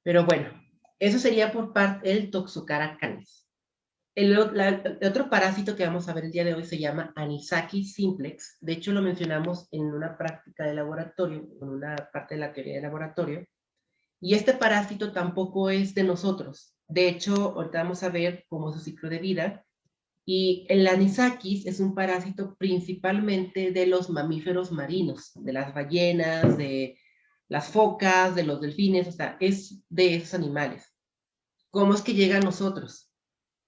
Pero bueno, eso sería por parte del Toxocara canis. El otro parásito que vamos a ver el día de hoy se llama Anisakis simplex. De hecho, lo mencionamos en una práctica de laboratorio, en una parte de la teoría de laboratorio. Y este parásito tampoco es de nosotros. De hecho, ahorita vamos a ver cómo es su ciclo de vida. Y el anisakis es un parásito principalmente de los mamíferos marinos, de las ballenas, de las focas, de los delfines, o sea, es de esos animales. ¿Cómo es que llega a nosotros?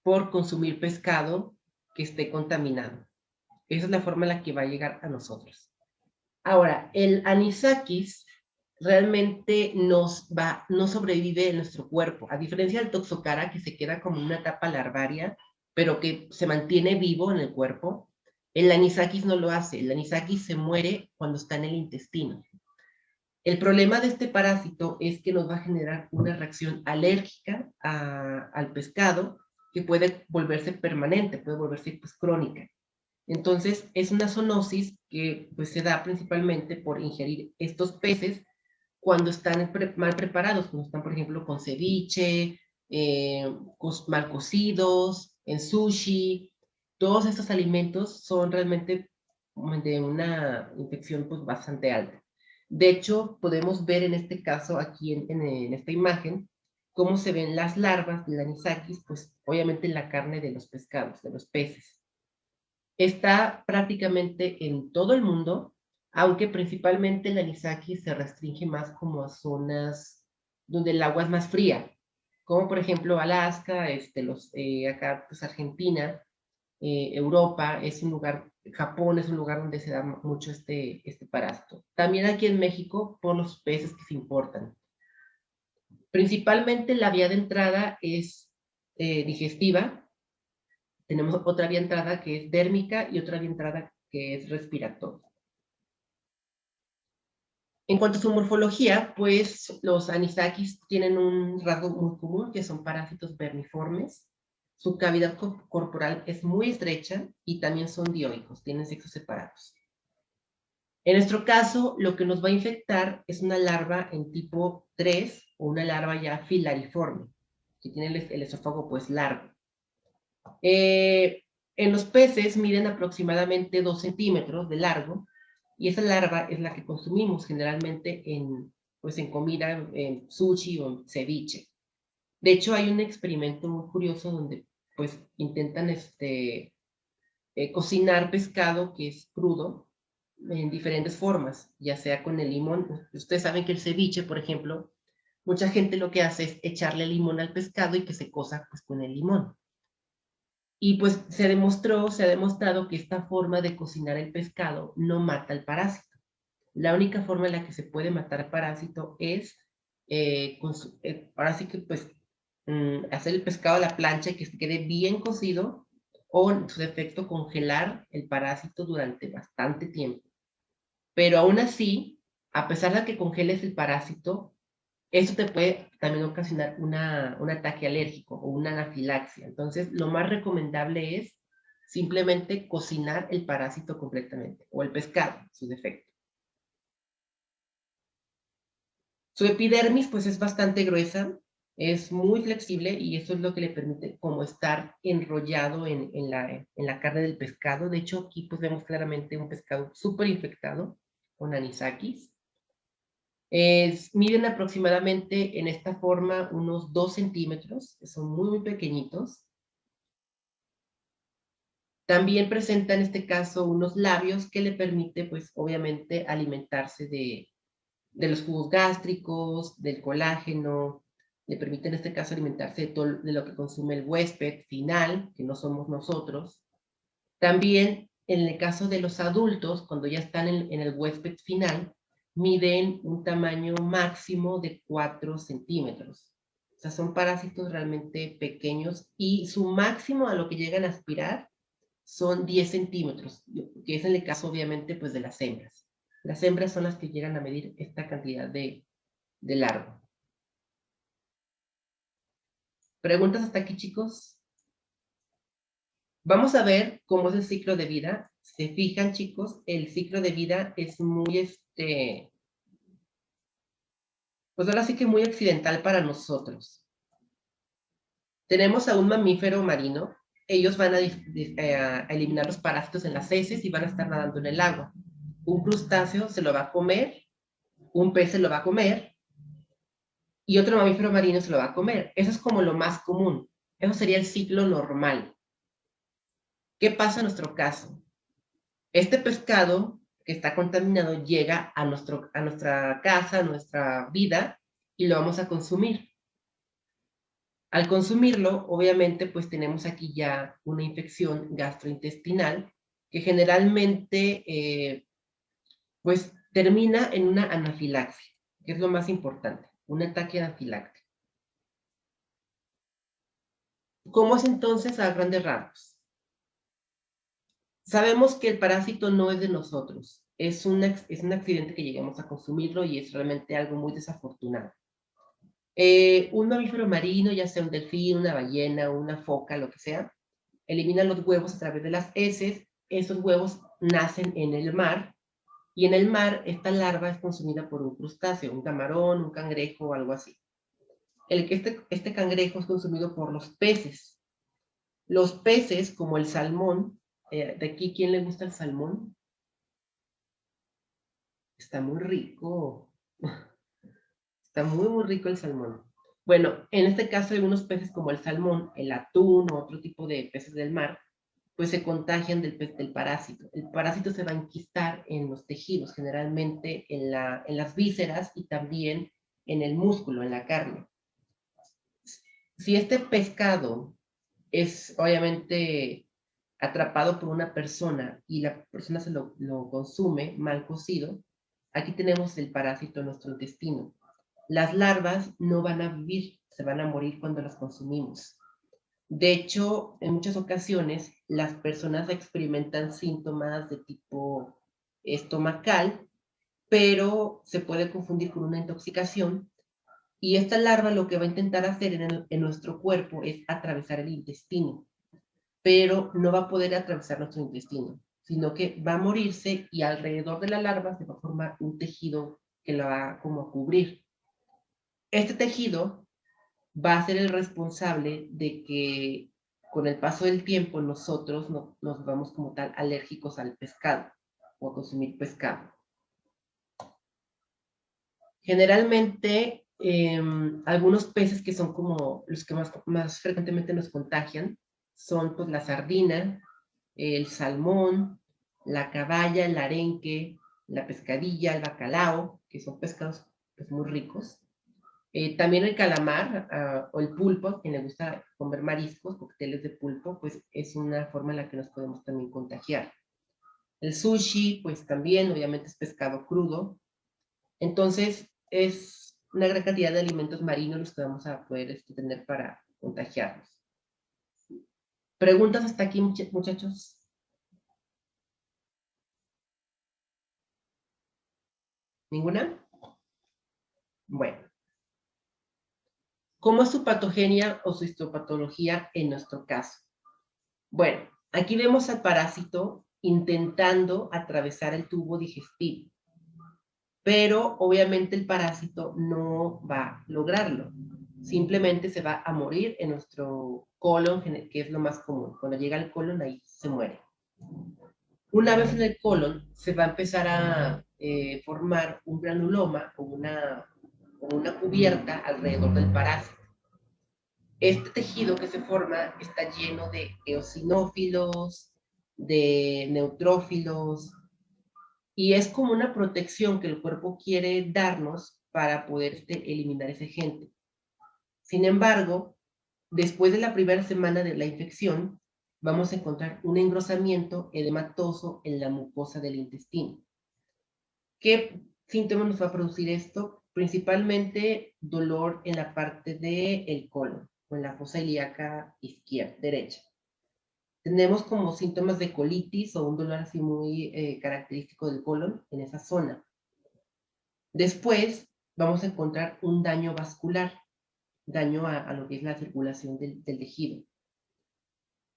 Por consumir pescado que esté contaminado. Esa es la forma en la que va a llegar a nosotros. Ahora, el anisakis realmente no sobrevive en nuestro cuerpo, a diferencia del toxocara que se queda como una etapa larvaria, pero que se mantiene vivo en el cuerpo. El anisakis no lo hace, el anisakis se muere cuando está en el intestino. El problema de este parásito es que nos va a generar una reacción alérgica al pescado que puede volverse permanente, puede volverse pues, crónica. Entonces, es una zoonosis que pues, se da principalmente por ingerir estos peces cuando están mal preparados, cuando están, por ejemplo, con ceviche, mal cocidos, en sushi. Todos estos alimentos son realmente de una infección pues, bastante alta. De hecho, podemos ver en este caso, aquí en esta imagen, cómo se ven las larvas del anisakis, pues obviamente en la carne de los pescados, de los peces. Está prácticamente en todo el mundo, aunque principalmente el anisakis se restringe más como a zonas donde el agua es más fría, como por ejemplo Alaska, acá pues Argentina, Europa es un lugar, Japón es un lugar donde se da mucho este parásito. También aquí en México por los peces que se importan. Principalmente la vía de entrada es digestiva. Tenemos otra vía de entrada que es dérmica y otra vía de entrada que es respiratoria. En cuanto a su morfología, pues los anisakis tienen un rasgo muy común, que son parásitos vermiformes. Su cavidad corporal es muy estrecha y también son dioicos, tienen sexos separados. En nuestro caso, lo que nos va a infectar es una larva en tipo 3 o una larva ya filariforme, que tiene el esófago pues largo. En los peces miden aproximadamente 2 centímetros de largo y esa larva es la que consumimos generalmente pues en comida, en sushi o en ceviche. De hecho, hay un experimento muy curioso donde pues intentan cocinar pescado que es crudo en diferentes formas, ya sea con el limón. Ustedes saben que el ceviche, por ejemplo, mucha gente lo que hace es echarle limón al pescado y que se cosa pues, con el limón. Y pues se ha demostrado que esta forma de cocinar el pescado no mata al parásito. La única forma en la que se puede matar al parásito es, ahora sí que pues, hacer el pescado a la plancha y que se quede bien cocido o en su defecto congelar el parásito durante bastante tiempo. Pero aún así, a pesar de que congeles el parásito, eso te puede también ocasionar un ataque alérgico o una anafilaxia. Entonces, lo más recomendable es simplemente cocinar el parásito completamente, o el pescado, su defecto. Su epidermis, pues, es bastante gruesa, es muy flexible y eso es lo que le permite como estar enrollado en la carne del pescado. De hecho, aquí pues vemos claramente un pescado súper infectado con anisakis. Miden aproximadamente en esta forma unos 2 centímetros, que son muy, muy pequeñitos. También presenta en este caso unos labios que le permite, pues obviamente, alimentarse de los jugos gástricos, del colágeno, le permite en este caso alimentarse de lo que consume el huésped final, que no somos nosotros. También en el caso de los adultos, cuando ya están en el huésped final, miden un tamaño máximo de 4 centímetros. O sea, son parásitos realmente pequeños y su máximo a lo que llegan a aspirar son 10 centímetros, que es en el caso obviamente pues de las hembras. Las hembras son las que llegan a medir esta cantidad de largo. ¿Preguntas hasta aquí, chicos? Vamos a ver cómo es el ciclo de vida. Se fijan, chicos, el ciclo de vida es muy, Pues ahora sí que muy accidental para nosotros. Tenemos a un mamífero marino, ellos van a eliminar los parásitos en las heces y van a estar nadando en el agua. Un crustáceo se lo va a comer, un pez se lo va a comer, y otro mamífero marino se lo va a comer. Eso es como lo más común. Eso sería el ciclo normal. ¿Qué pasa en nuestro caso? Este pescado que está contaminado llega a nuestra casa, a nuestra vida, y lo vamos a consumir. Al consumirlo, obviamente, pues tenemos aquí ya una infección gastrointestinal que generalmente, pues termina en una anafilaxia, que es lo más importante, un ataque anafiláctico. ¿Cómo es entonces a grandes rasgos? Sabemos que el parásito no es de nosotros, es un accidente que llegamos a consumirlo y es realmente algo muy desafortunado. Un mamífero marino, ya sea un delfín, una ballena, una foca, lo que sea, elimina los huevos a través de las heces, esos huevos nacen en el mar, y en el mar esta larva es consumida por un crustáceo, un camarón, un cangrejo o algo así. Este cangrejo es consumido por los peces. Los peces, como el salmón, de aquí, ¿quién le gusta el salmón? Está muy rico. Está muy, muy rico el salmón. Bueno, en este caso, algunos peces como el salmón, el atún o otro tipo de peces del mar, pues se contagian del parásito. El parásito se va a enquistar en los tejidos, generalmente en las vísceras y también en el músculo, en la carne. Si este pescado es obviamente atrapado por una persona y la persona lo consume mal cocido, aquí tenemos el parásito en nuestro intestino. Las larvas no van a vivir, se van a morir cuando las consumimos. De hecho, en muchas ocasiones las personas experimentan síntomas de tipo estomacal, pero se puede confundir con una intoxicación, y esta larva lo que va a intentar hacer en nuestro cuerpo es atravesar el intestino, pero no va a poder atravesar nuestro intestino, sino que va a morirse y alrededor de la larva se va a formar un tejido que la va como a cubrir. Este tejido va a ser el responsable de que con el paso del tiempo nosotros nos vamos como tal alérgicos al pescado o a consumir pescado. Generalmente, algunos peces que son como los que más frecuentemente nos contagian son pues la sardina, el salmón, la caballa, el arenque, la pescadilla, el bacalao, que son pescados pues, muy ricos. También el calamar o el pulpo, a quien le gusta comer mariscos, cócteles de pulpo, pues es una forma en la que nos podemos también contagiar. El sushi, pues también, obviamente es pescado crudo. Entonces, es una gran cantidad de alimentos marinos los que vamos a poder tener para contagiarnos. ¿Preguntas hasta aquí, muchachos? ¿Ninguna? Bueno. ¿Cómo es su patogenia o su histopatología en nuestro caso? Bueno, aquí vemos al parásito intentando atravesar el tubo digestivo, pero obviamente el parásito no va a lograrlo. Simplemente se va a morir en nuestro colon, que es lo más común. Cuando llega al colon, ahí se muere. Una vez en el colon, se va a empezar a formar un granuloma o una cubierta alrededor del parásito. Este tejido que se forma está lleno de eosinófilos, de neutrófilos, y es como una protección que el cuerpo quiere darnos para poder eliminar ese agente. Sin embargo, después de la primera semana de la infección, vamos a encontrar un engrosamiento edematoso en la mucosa del intestino. ¿Qué síntomas nos va a producir esto? Principalmente dolor en la parte del colon o en la fosa ilíaca derecha. Tenemos como síntomas de colitis o un dolor así muy característico del colon en esa zona. Después vamos a encontrar un daño vascular, daño a lo que es la circulación del tejido.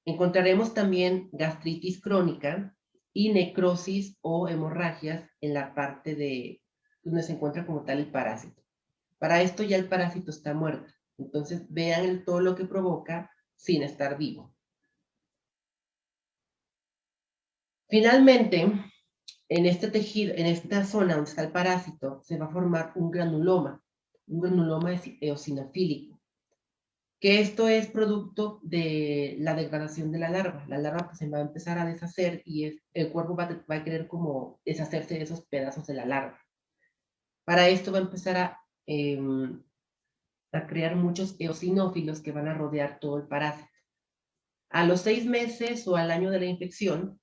Encontraremos también gastritis crónica y necrosis o hemorragias en la parte de donde se encuentra como tal el parásito. Para esto ya el parásito está muerto. Entonces vean todo lo que provoca sin estar vivo. Finalmente, en este tejido, en esta zona donde está el parásito, se va a formar un granuloma eosinofílico, que esto es producto de la degradación de la larva. La larva pues, se va a empezar a deshacer y el cuerpo va a querer como deshacerse de esos pedazos de la larva. Para esto va a empezar a crear muchos eosinófilos que van a rodear todo el parásito. A los 6 meses o al año de la infección,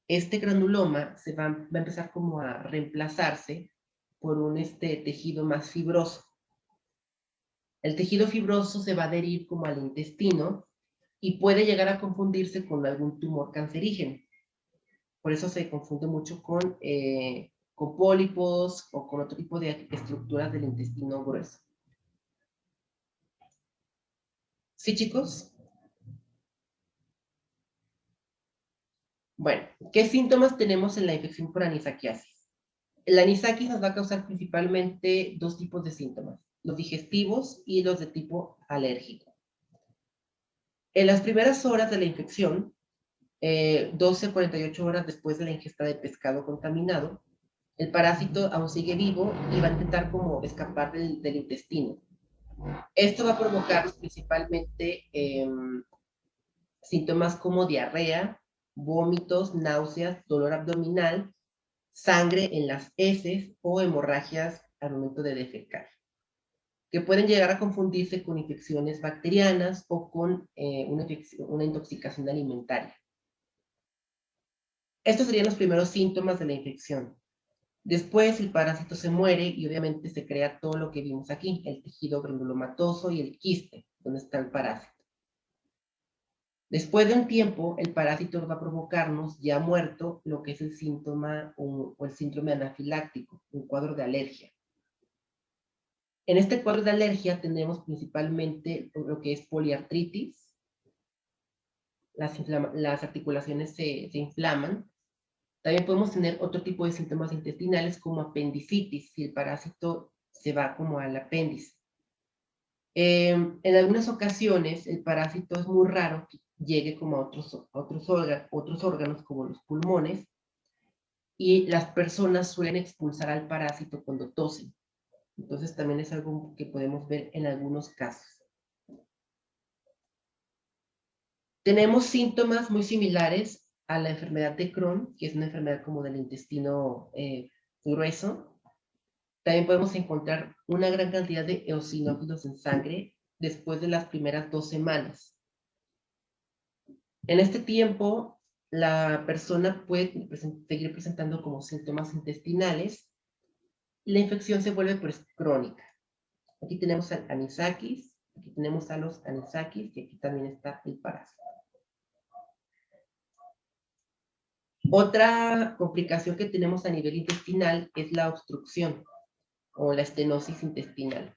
este granuloma va a empezar como a reemplazarse por un tejido más fibroso. El tejido fibroso se va a adherir como al intestino y puede llegar a confundirse con algún tumor cancerígeno. Por eso se confunde mucho con pólipos o con otro tipo de estructuras del intestino grueso. ¿Sí, chicos? Bueno, ¿qué síntomas tenemos en la infección por anisakiasis? La anisakis nos va a causar principalmente dos tipos de síntomas, los digestivos y los de tipo alérgico. En las primeras horas de la infección, 12 a 48 horas después de la ingesta de pescado contaminado, el parásito aún sigue vivo y va a intentar como escapar del intestino. Esto va a provocar principalmente síntomas como diarrea, vómitos, náuseas, dolor abdominal, sangre en las heces o hemorragias al momento de defecar, que pueden llegar a confundirse con infecciones bacterianas o con una intoxicación alimentaria. Estos serían los primeros síntomas de la infección. Después el parásito se muere y obviamente se crea todo lo que vimos aquí, el tejido granulomatoso y el quiste, donde está el parásito. Después de un tiempo, el parásito va a provocarnos, ya muerto, lo que es el síntoma o el síndrome anafiláctico, un cuadro de alergia. En este cuadro de alergia tenemos principalmente lo que es poliartritis, las articulaciones se inflaman. También podemos tener otro tipo de síntomas intestinales como apendicitis, si el parásito se va como al apéndice. En algunas ocasiones el parásito es muy raro que llegue como a otros órganos como los pulmones y las personas suelen expulsar al parásito cuando tosen. Entonces también es algo que podemos ver en algunos casos. Tenemos síntomas muy similares a la enfermedad de Crohn, que es una enfermedad como del intestino grueso. También podemos encontrar una gran cantidad de eosinófilos en sangre después de las primeras 2 semanas. En este tiempo, la persona puede seguir presentando como síntomas intestinales y la infección se vuelve pues crónica. Aquí tenemos al anisakis, aquí tenemos a los anisakis y aquí también está el parásito. Otra complicación que tenemos a nivel intestinal es la obstrucción o la estenosis intestinal.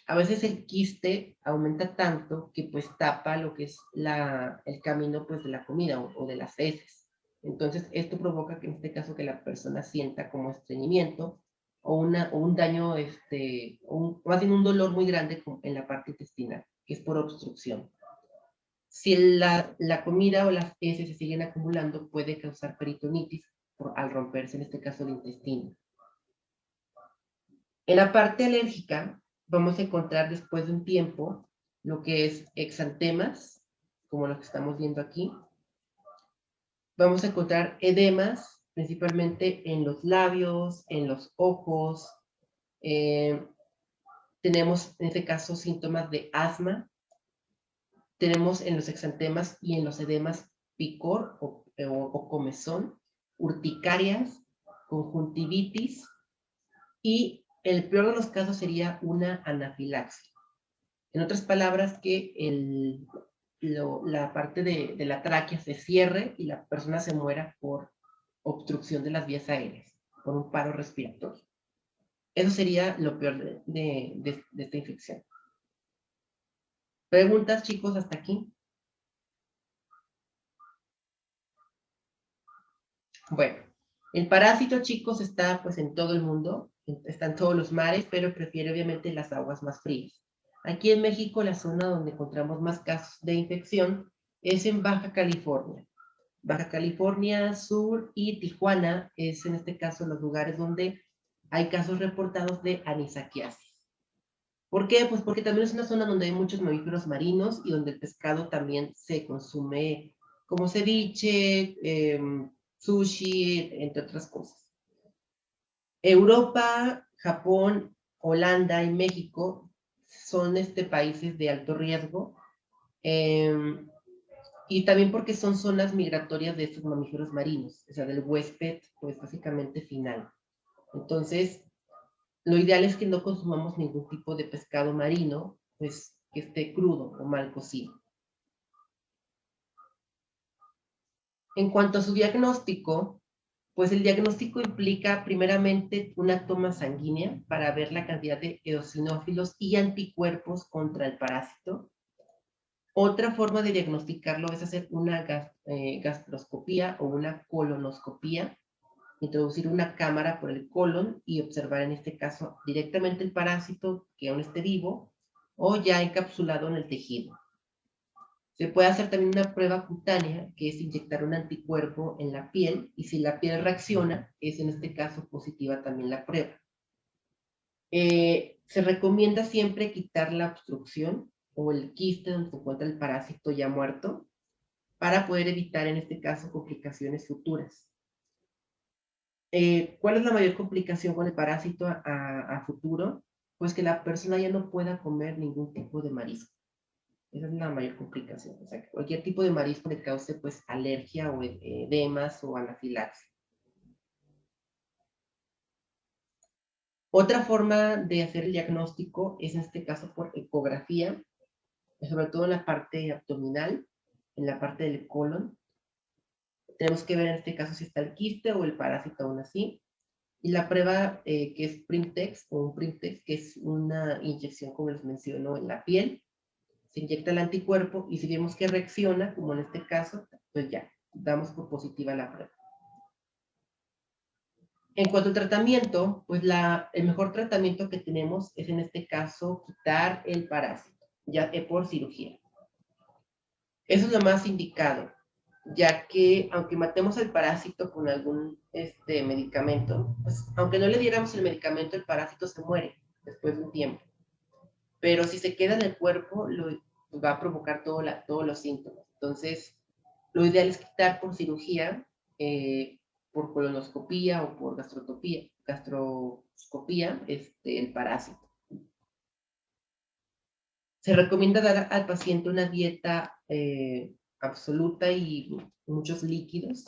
A veces el quiste aumenta tanto que pues tapa lo que es el camino pues de la comida o de las heces. Entonces esto provoca que en este caso que la persona sienta como estreñimiento o un daño, más bien un dolor muy grande en la parte intestinal, que es por obstrucción. Si la comida o las heces se siguen acumulando, puede causar peritonitis al romperse, en este caso, el intestino. En la parte alérgica, vamos a encontrar después de un tiempo lo que es exantemas, como lo que estamos viendo aquí. Vamos a encontrar edemas, principalmente en los labios, en los ojos. Tenemos, en este caso, síntomas de asma. Tenemos en los exantemas y en los edemas picor o comezón, urticarias, conjuntivitis y el peor de los casos sería una anafilaxia. En otras palabras, que la parte de la tráquea se cierre y la persona se muera por obstrucción de las vías aéreas, por un paro respiratorio. Eso sería lo peor de esta infección. ¿Preguntas, chicos, hasta aquí? Bueno, el parásito, chicos, está pues en todo el mundo. está en todos los mares, pero prefiere obviamente las aguas más frías. Aquí en México, la zona donde encontramos más casos de infección es en Baja California. Baja California Sur y Tijuana es en este caso los lugares donde hay casos reportados de anisakiasis. ¿Por qué? Pues porque también es una zona donde hay muchos mamíferos marinos y donde el pescado también se consume como ceviche, sushi, entre otras cosas. Europa, Japón, Holanda y México son países de alto riesgo, y también porque son zonas migratorias de estos mamíferos marinos, o sea, del huésped, pues básicamente final. Entonces, lo ideal es que no consumamos ningún tipo de pescado marino, pues que esté crudo o mal cocido. En cuanto a su diagnóstico, pues el diagnóstico implica primeramente una toma sanguínea para ver la cantidad de eosinófilos y anticuerpos contra el parásito. Otra forma de diagnosticarlo es hacer una gastroscopía o una colonoscopía, introducir una cámara por el colon y observar en este caso directamente el parásito que aún esté vivo o ya encapsulado en el tejido. Se puede hacer también una prueba cutánea, que es inyectar un anticuerpo en la piel, y si la piel reacciona, es en este caso positiva también la prueba. Se recomienda siempre quitar la obstrucción o el quiste donde se encuentra el parásito ya muerto, para poder evitar en este caso complicaciones futuras. ¿Cuál es la mayor complicación con el parásito a futuro? Pues que la persona ya no pueda comer ningún tipo de marisco. Esa es la mayor complicación. O sea, que cualquier tipo de marisco le cause pues alergia o edemas o anafilaxia. Otra forma de hacer el diagnóstico es en este caso por ecografía, sobre todo en la parte abdominal, en la parte del colon. Tenemos que ver en este caso si está el quiste o el parásito aún así. Y la prueba que es Primtex o un Primtex, que es una inyección, como les menciono, en la piel. Se inyecta el anticuerpo y si vemos que reacciona, como en este caso, pues ya, damos por positiva la prueba. En cuanto al tratamiento, pues el mejor tratamiento que tenemos es en este caso quitar el parásito, ya por cirugía. Eso es lo más indicado, ya que aunque matemos el parásito con algún medicamento, pues aunque no le diéramos el medicamento, el parásito se muere después de un tiempo. Pero si se queda en el cuerpo, pues va a provocar todos los síntomas. Entonces, lo ideal es quitar por cirugía, por colonoscopía o por gastroscopía el parásito. Se recomienda dar al paciente una dieta absoluta y muchos líquidos.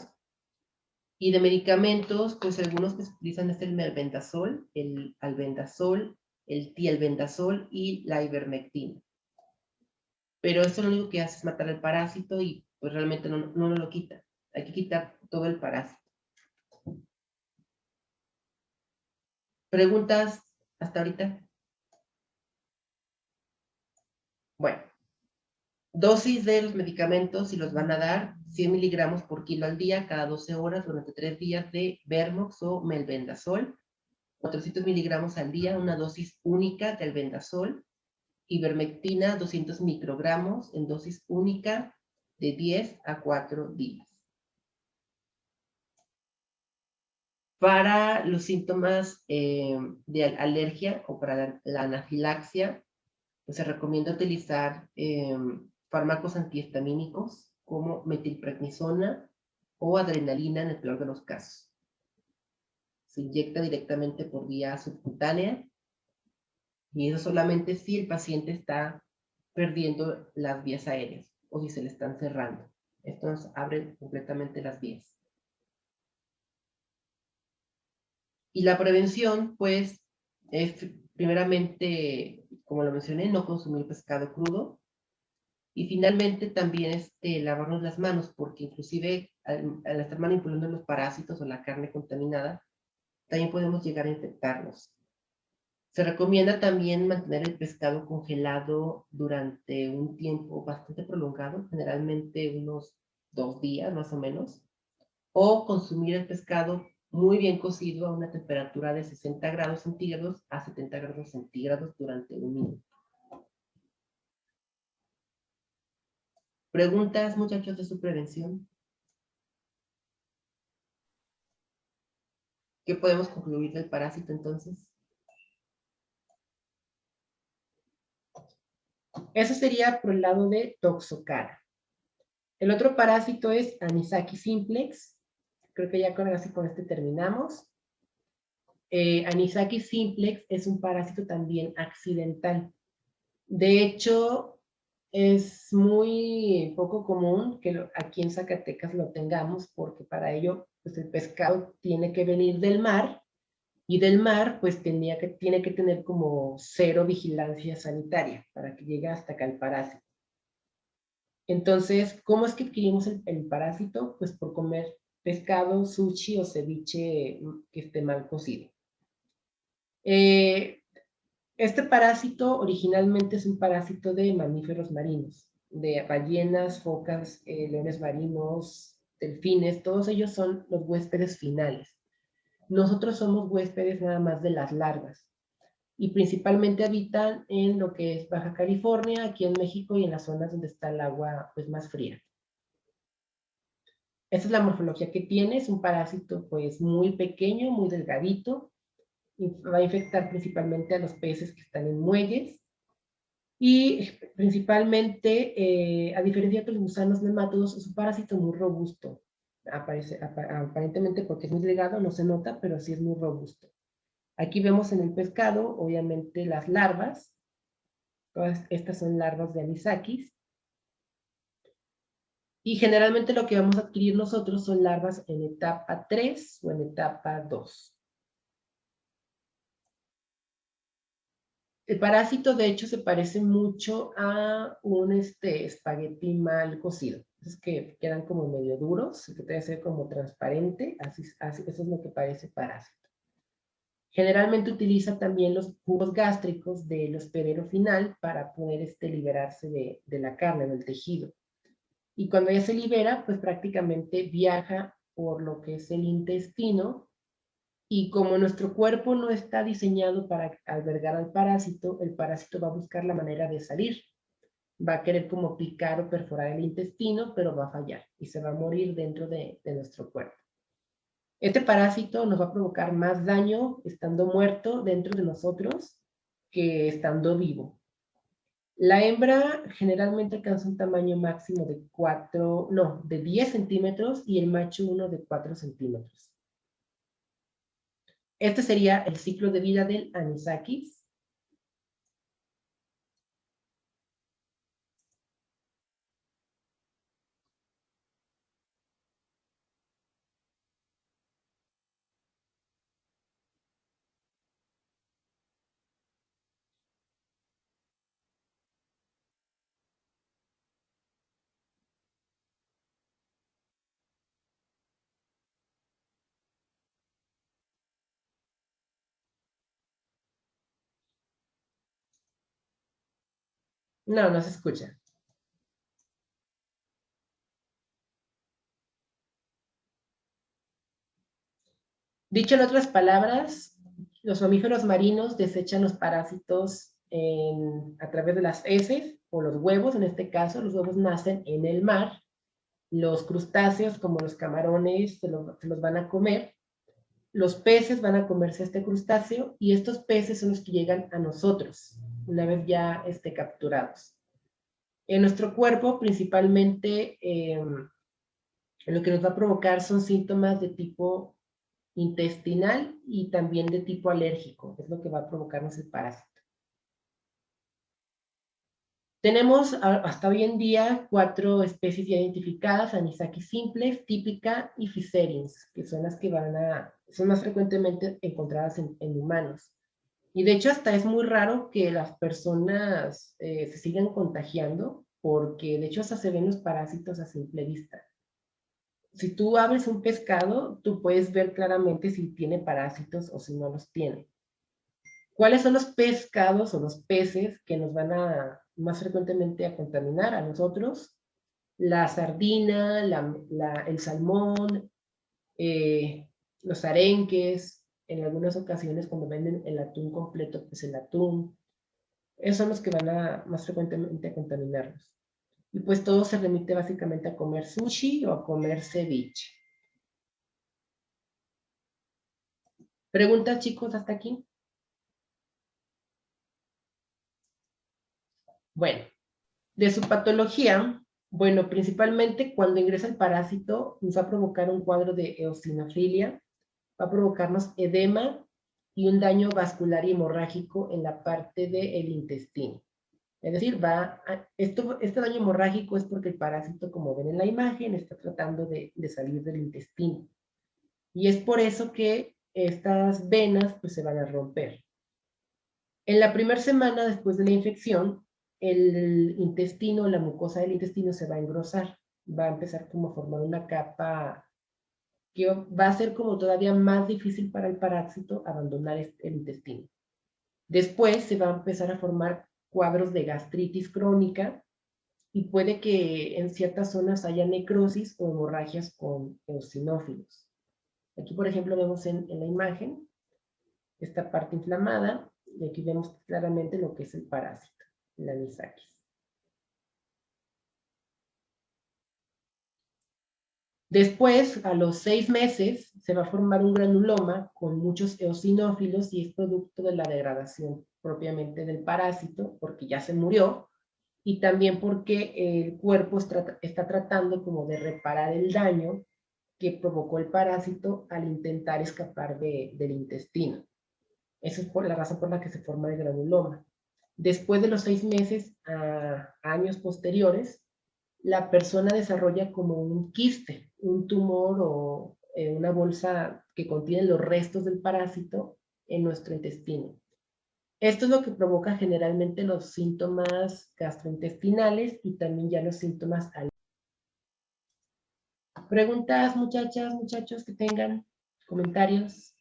Y de medicamentos, pues algunos que se utilizan es el melbendazol, el albendazol, el tialbendazol y la ivermectina. Pero esto lo único que hace es matar el parásito y pues realmente no lo quita. Hay que quitar todo el parásito. ¿Preguntas hasta ahorita? Bueno, dosis de los medicamentos, si los van a dar, 100 miligramos por kilo al día, cada 12 horas durante 3 días de Vermox o melbendazol, 400 miligramos al día, una dosis única de albendazol, ivermectina 200 microgramos en dosis única de 10 a 4 días. Para los síntomas de alergia o para la anafilaxia, pues se recomienda utilizar fármacos antihistamínicos como metilprednisona o adrenalina en el peor de los casos. Se inyecta directamente por vía subcutánea y eso solamente si el paciente está perdiendo las vías aéreas o si se le están cerrando. Esto nos abre completamente las vías. Y la prevención, pues, es primeramente, como lo mencioné, no consumir pescado crudo. Y finalmente también lavarnos las manos, porque inclusive al estar manipulando los parásitos o la carne contaminada, también podemos llegar a infectarnos. Se recomienda también mantener el pescado congelado durante un tiempo bastante prolongado, generalmente unos 2 días más o menos, o consumir el pescado muy bien cocido a una temperatura de 60 grados centígrados a 70 grados centígrados durante 1 minuto. ¿Preguntas, muchachos, de su prevención? ¿Qué podemos concluir del parásito entonces? Eso sería por el lado de Toxocara. El otro parásito es Anisakis simplex. Creo que ya con este terminamos. Anisakis simplex es un parásito también accidental. De hecho, es muy poco común que aquí en Zacatecas lo tengamos, porque para ello pues el pescado tiene que venir del mar, y del mar pues tiene que tener como 0 vigilancia sanitaria para que llegue hasta acá el parásito. Entonces, ¿cómo es que adquirimos el parásito? Pues por comer pescado, sushi o ceviche que esté mal cocido. Este parásito originalmente es un parásito de mamíferos marinos, de ballenas, focas, leones marinos, delfines, todos ellos son los huéspedes finales. Nosotros somos huéspedes nada más de las larvas, y principalmente habitan en lo que es Baja California, aquí en México, y en las zonas donde está el agua pues más fría. Esa es la morfología que tiene, es un parásito pues muy pequeño, muy delgadito, y va a infectar principalmente a los peces que están en muelles, y principalmente, a diferencia de los gusanos nemátodos, es un parásito muy robusto. Aparentemente porque es muy delgado no se nota, pero sí es muy robusto. Aquí vemos en el pescado, obviamente, las larvas. Todas estas son larvas de anisakis. Y generalmente lo que vamos a adquirir nosotros son larvas en etapa 3 o en etapa 2. El parásito, de hecho, se parece mucho a un espagueti mal cocido. Es que quedan como medio duros, que debe ser como transparente, así, eso es lo que parece parásito. Generalmente utiliza también los jugos gástricos del hospedero final para poder liberarse de la carne, del tejido. Y cuando ya se libera, pues prácticamente viaja por lo que es el intestino, y como nuestro cuerpo no está diseñado para albergar al parásito, el parásito va a buscar la manera de salir. Va a querer como picar o perforar el intestino, pero va a fallar y se va a morir dentro de nuestro cuerpo. Este parásito nos va a provocar más daño estando muerto dentro de nosotros que estando vivo. La hembra generalmente alcanza un tamaño máximo de 10 centímetros, y el macho uno de 4 centímetros. Este sería el ciclo de vida del anisakis. No, no se escucha. Dicho en otras palabras, los mamíferos marinos desechan los parásitos a través de las heces o los huevos. En este caso, los huevos nacen en el mar. Los crustáceos, como los camarones, se los van a comer. Los peces van a comerse a este crustáceo, y estos peces son los que llegan a nosotros una vez ya capturados. En nuestro cuerpo, principalmente, lo que nos va a provocar son síntomas de tipo intestinal y también de tipo alérgico. Es lo que va a provocarnos el parásito. Tenemos hasta hoy en día 4 especies ya identificadas: Anisakis simplex, típica y Physaeryns, que son las que son más frecuentemente encontradas en humanos. Y de hecho hasta es muy raro que las personas se sigan contagiando, porque de hecho hasta se ven los parásitos a simple vista. Si tú abres un pescado, tú puedes ver claramente si tiene parásitos o si no los tiene. ¿Cuáles son los pescados o los peces que nos van más frecuentemente a contaminar a nosotros? La sardina, el salmón, los arenques, en algunas ocasiones cuando venden el atún completo, pues el atún. Esos son los que van a más frecuentemente a contaminarlos. Y pues todo se remite básicamente a comer sushi o a comer ceviche. ¿Preguntas, chicos, hasta aquí? Bueno, de su patología, bueno, principalmente cuando ingresa el parásito nos va a provocar un cuadro de eosinofilia, va a provocarnos edema y un daño vascular y hemorrágico en la parte del intestino. Es decir, este daño hemorrágico es porque el parásito, como ven en la imagen, está tratando de salir del intestino. Y es por eso que estas venas pues, se van a romper. En la primera semana después de la infección, el intestino, la mucosa del intestino se va a engrosar, va a empezar como a formar una capa que va a ser como todavía más difícil para el parásito abandonar el intestino. Después se va a empezar a formar cuadros de gastritis crónica y puede que en ciertas zonas haya necrosis o hemorragias con eosinófilos. Aquí, por ejemplo, vemos en la imagen esta parte inflamada y aquí vemos claramente lo que es el parásito, el anisakis. Después, a los 6 meses, se va a formar un granuloma con muchos eosinófilos y es producto de la degradación propiamente del parásito, porque ya se murió, y también porque el cuerpo está tratando como de reparar el daño que provocó el parásito al intentar escapar del intestino. Esa es por la razón por la que se forma el granuloma. Después de los 6 meses a años posteriores, la persona desarrolla como un quiste, un tumor o una bolsa que contiene los restos del parásito en nuestro intestino. Esto es lo que provoca generalmente los síntomas gastrointestinales y también ya los síntomas. Preguntas, muchachas, muchachos, que tengan comentarios.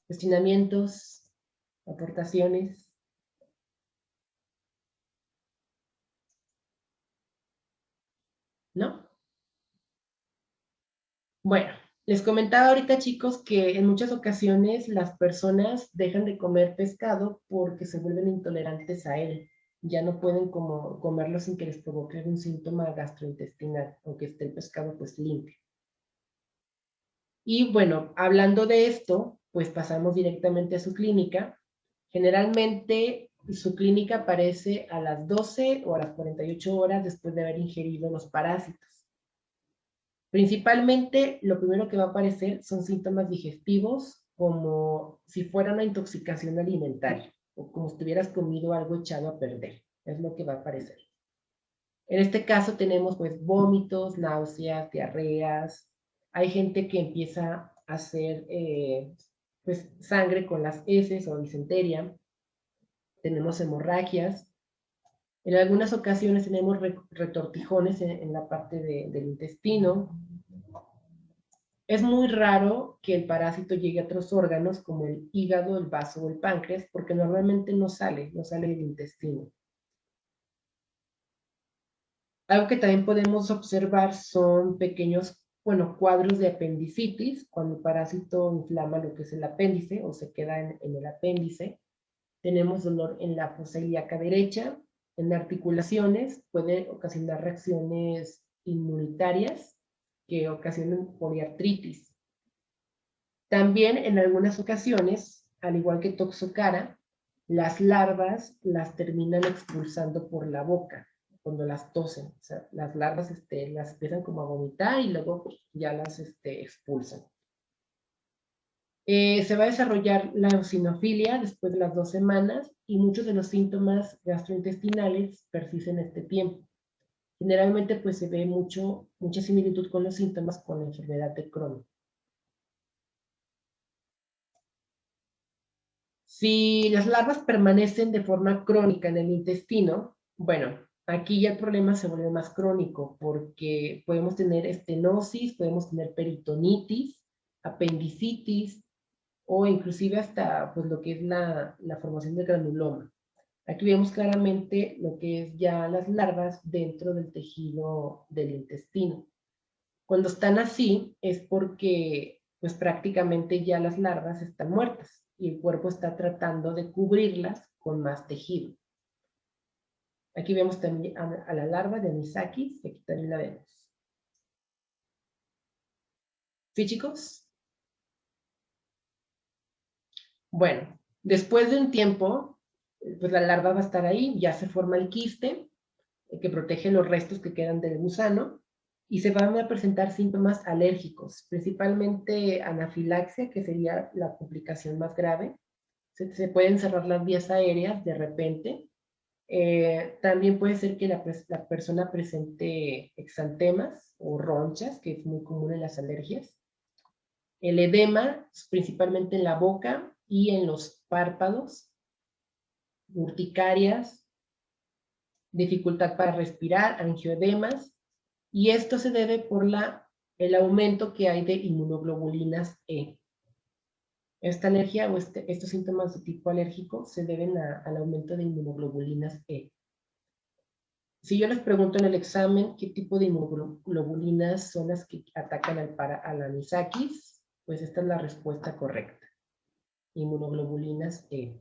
Cuestionamientos, aportaciones. ¿No? Bueno, les comentaba ahorita, chicos, que en muchas ocasiones las personas dejan de comer pescado porque se vuelven intolerantes a él. Ya no pueden como comerlo sin que les provoque un síntoma gastrointestinal, aunque esté el pescado pues limpio. Y bueno, hablando de esto, pues pasamos directamente a su clínica. Generalmente su clínica aparece a las 12 o a las 48 horas después de haber ingerido los parásitos. Principalmente, lo primero que va a aparecer son síntomas digestivos, como si fuera una intoxicación alimentaria, o como si hubieras comido algo echado a perder. Es lo que va a aparecer. En este caso tenemos pues vómitos, náuseas, diarreas. Hay gente que empieza a hacer pues sangre con las heces o disenteria. Tenemos hemorragias. En algunas ocasiones tenemos retortijones en la parte del intestino. Es muy raro que el parásito llegue a otros órganos como el hígado, el vaso o el páncreas, porque normalmente no sale del intestino. Algo que también podemos observar son pequeños, bueno, cuadros de apendicitis, cuando el parásito inflama lo que es el apéndice o se queda en el apéndice. Tenemos dolor en la fosa ilíaca derecha, en articulaciones, puede ocasionar reacciones inmunitarias que ocasionan poliartritis. También en algunas ocasiones, al igual que Toxocara, las larvas las terminan expulsando por la boca cuando las tosen. O sea, las larvas las empiezan como a vomitar y luego ya las expulsan. Se va a desarrollar la eosinofilia después de las 2 semanas y muchos de los síntomas gastrointestinales persisten este tiempo. Generalmente pues se ve mucha similitud con los síntomas con la enfermedad de Crohn. Si las larvas permanecen de forma crónica en el intestino, bueno, aquí ya el problema se vuelve más crónico porque podemos tener estenosis, podemos tener peritonitis, apendicitis o inclusive hasta pues lo que es la formación de granuloma. Aquí vemos claramente lo que es ya las larvas dentro del tejido del intestino. Cuando están así es porque pues prácticamente ya las larvas están muertas y el cuerpo está tratando de cubrirlas con más tejido. Aquí vemos también a la larva de Anisakis, aquí también la vemos. ¿Sí, chicos? Bueno, después de un tiempo, pues la larva va a estar ahí, ya se forma el quiste, que protege los restos que quedan del gusano, y se van a presentar síntomas alérgicos, principalmente anafilaxia, que sería la complicación más grave. Se pueden cerrar las vías aéreas de repente. También puede ser que la persona presente exantemas o ronchas, que es muy común en las alergias. El edema, principalmente en la boca y en los párpados, urticarias, dificultad para respirar, angioedemas, y esto se debe por el aumento que hay de inmunoglobulinas E. Esta alergia o estos síntomas de tipo alérgico se deben al aumento de inmunoglobulinas E. Si yo les pregunto en el examen qué tipo de inmunoglobulinas son las que atacan al anisakis, pues esta es la respuesta correcta. Inmunoglobulinas E.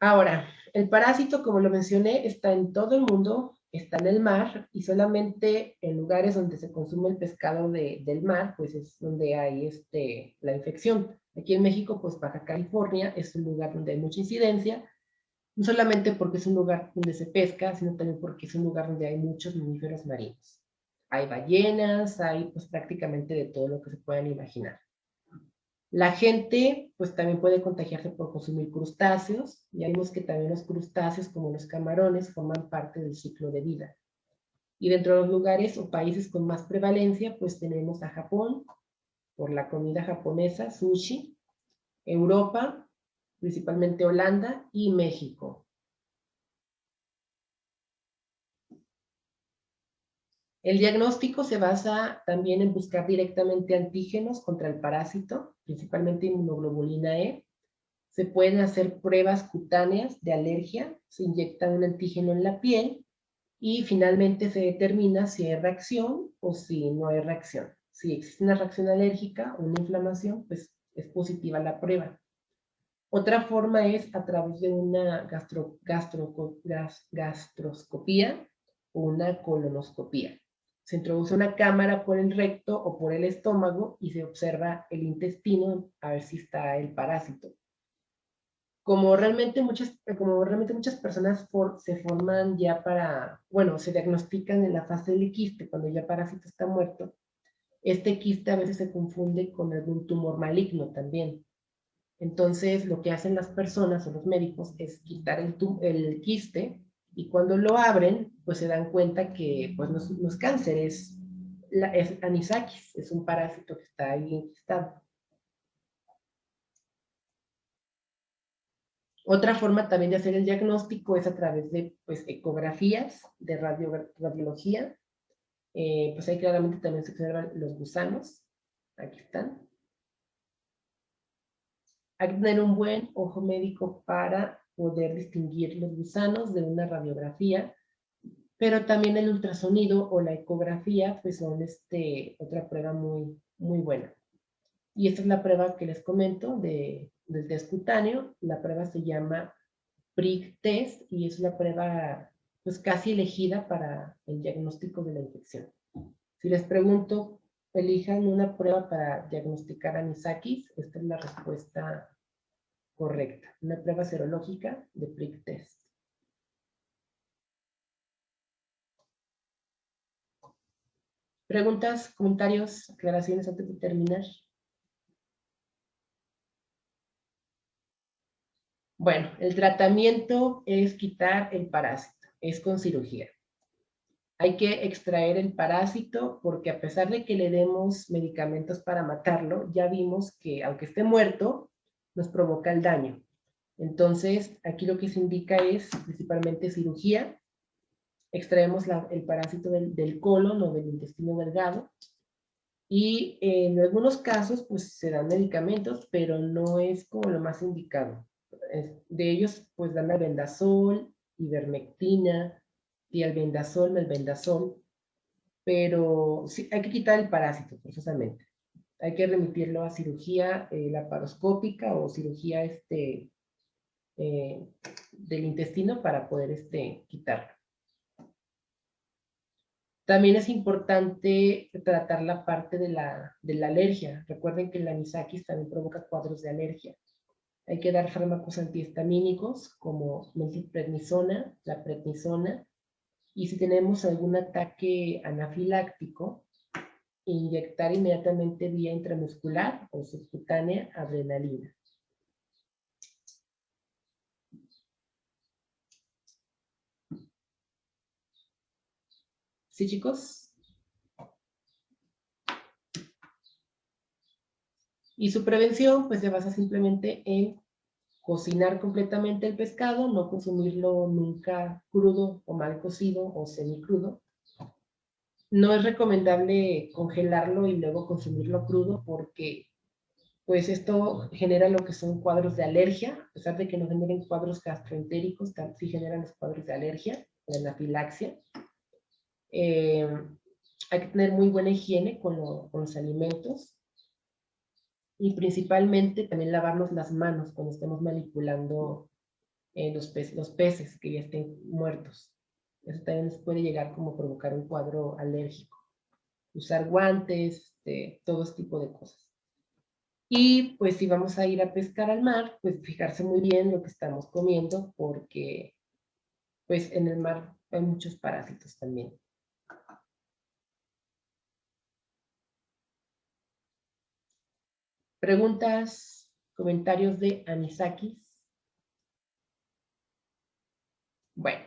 Ahora, el parásito, como lo mencioné, está en todo el mundo, está en el mar y solamente en lugares donde se consume el pescado del mar, pues es donde hay la infección. Aquí en México, pues Baja California es un lugar donde hay mucha incidencia, no solamente porque es un lugar donde se pesca, sino también porque es un lugar donde hay muchos mamíferos marinos. Hay ballenas, hay pues prácticamente de todo lo que se puedan imaginar. La gente pues también puede contagiarse por consumir crustáceos. Ya vimos que también los crustáceos como los camarones forman parte del ciclo de vida. Y dentro de los lugares o países con más prevalencia pues tenemos a Japón por la comida japonesa, sushi, Europa, principalmente Holanda y México. El diagnóstico se basa también en buscar directamente antígenos contra el parásito, principalmente inmunoglobulina E. Se pueden hacer pruebas cutáneas de alergia, se inyecta un antígeno en la piel y finalmente se determina si hay reacción o si no hay reacción. Si existe una reacción alérgica o una inflamación, pues es positiva la prueba. Otra forma es a través de una gastroscopía o una colonoscopía. Se introduce una cámara por el recto o por el estómago y se observa el intestino a ver si está el parásito. Como realmente muchas personas se forman ya se diagnostican en la fase del quiste, cuando ya el parásito está muerto, este quiste a veces se confunde con algún tumor maligno también. Entonces, lo que hacen las personas o los médicos es quitar el quiste y cuando lo abren, pues se dan cuenta que pues, no es cáncer, es anisakis, es un parásito que está ahí enquistado. Otra forma también de hacer el diagnóstico es a través de pues, ecografías de radiología. Pues ahí claramente también se observan los gusanos. Aquí están. Hay que tener un buen ojo médico para poder distinguir los gusanos de una radiografía, pero también el ultrasonido o la ecografía pues son otra prueba muy, muy buena. Y esta es la prueba que les comento del test cutáneo. La prueba se llama Prick Test y es una prueba pues casi elegida para el diagnóstico de la infección. Si les pregunto, elijan una prueba para diagnosticar anisakis, esta es la respuesta correcta. Una prueba serológica de Prick Test. ¿Preguntas, comentarios, aclaraciones antes de terminar? Bueno, el tratamiento es quitar el parásito, es con cirugía. Hay que extraer el parásito porque a pesar de que le demos medicamentos para matarlo, ya vimos que aunque esté muerto, nos provoca el daño. Entonces, aquí lo que se indica es principalmente cirugía. Extraemos el parásito del colon o del intestino delgado Y en algunos casos, pues se dan medicamentos, pero no es como lo más indicado. De ellos, pues dan albendazol, ivermectina, tialbendazol, melbendazol, pero sí, hay que quitar el parásito, precisamente. Hay que remitirlo a cirugía laparoscópica o cirugía del intestino para poder quitarlo. También es importante tratar la parte de la alergia. Recuerden que la anisakis también provoca cuadros de alergia. Hay que dar fármacos antihistamínicos como metilprednisona, la prednisona, y si tenemos algún ataque anafiláctico, inyectar inmediatamente vía intramuscular o subcutánea adrenalina. ¿Sí, chicos? Y su prevención, pues se basa simplemente en cocinar completamente el pescado, no consumirlo nunca crudo o mal cocido o semicrudo. No es recomendable congelarlo y luego consumirlo crudo porque pues esto genera lo que son cuadros de alergia, a pesar de que no generen cuadros gastroentéricos, sí generan los cuadros de alergia, de anafilaxia. Hay que tener muy buena higiene con los alimentos y principalmente también lavarnos las manos cuando estemos manipulando los peces que ya estén muertos. Eso también nos puede llegar como a provocar un cuadro alérgico. Usar guantes, todo ese tipo de cosas. Y pues si vamos a ir a pescar al mar, pues fijarse muy bien lo que estamos comiendo porque pues en el mar hay muchos parásitos también. Preguntas, comentarios de anisakis. Bueno,